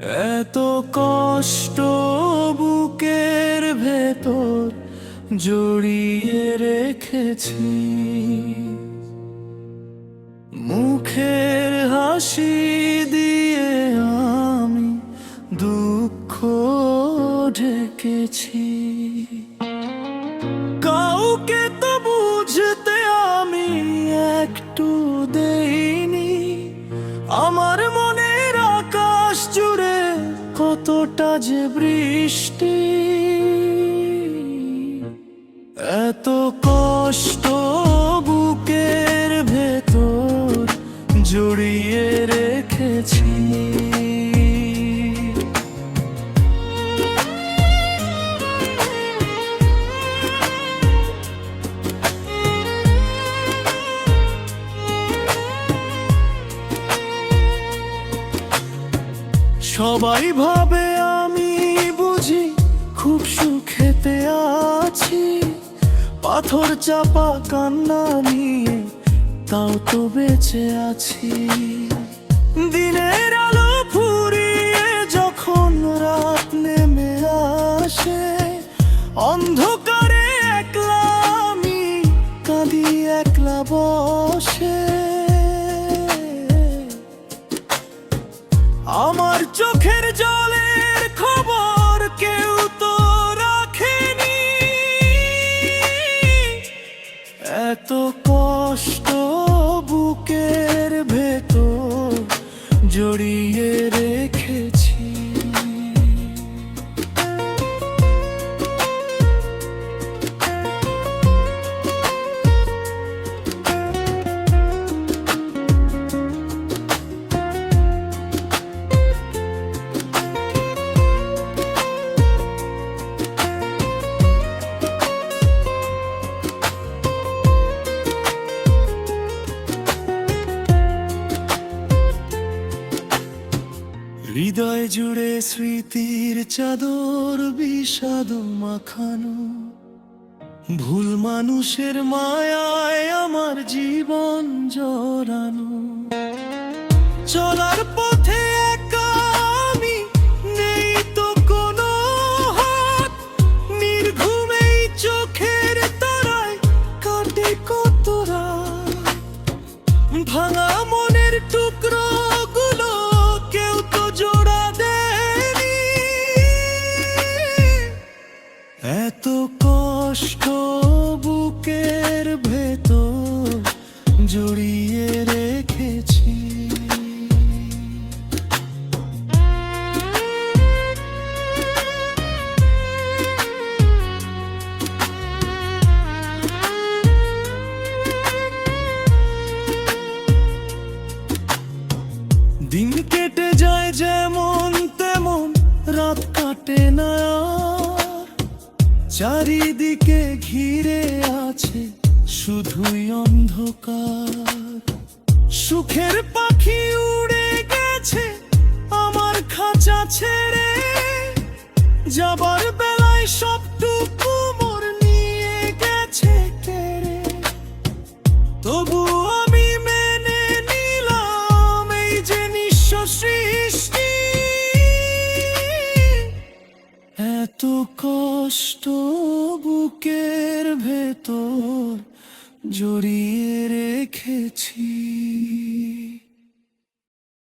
এত কষ্ট বুকের ভেতর জড়িয়ে রেখেছি, মুখের হাসি দিয়ে আমি দুঃখ ঢেকেছি। কাউকে তো বুঝতে আমি একটু দেইনি, আমার মনের আকাশ জুড়ে কতটা যে বৃষ্টি। এত কষ্ট বুকের ভেতর জড়িয়ে রেখেছি। সবাই ভাবে আমি বুঝি খুব সুখেতে আছি, পাথর চাপা কান্না নিয়ে তাও তো বেঁচে আছি। দিনের আলো ফুরিয়ে যখন রাত নেমে আসে, অন্ধকারে একলা আমি কাঁদি একলা বসে। আমার চোখের জলের খবর কেউ তো রাখেনি। এত কষ্ট বুকের ভেতর জড়িয়ে রেখেছি। হৃদয় জুড়ে স্মৃতির চাদর বিষাদ মাখানো, ভুল মানুষের মায়ায় আমার জীবন জড়ানো। চলার পথে একা আমি, নেই তো কোনো হাত, নির্ঘুমেই চোখের তারায় কাটে কত রাত। ভাঙা মনের টুকরো গুলো কেউ তো জোড়া দেয়নি। এত কষ্ট বুকের ভেতর জড়িয়ে রেখেছি। দিন কেটে যায় যেমন তেমন, রাত কাটে না আর। চারিদিকে ঘিরে আছে শুধুই অন্ধকার। সুখের পাখি উড়ে গেছে আমার খাঁচা ছেড়ে, যাবার বেলায় সবটুকু মোর নিয়ে গেছে কেড়ে। তবু আমি মেনে নিলাম এই যে নিঃস্ব সৃষ্টি। এত কষ্ট বুকের ভেতর জড়িয়ে রেখেছি।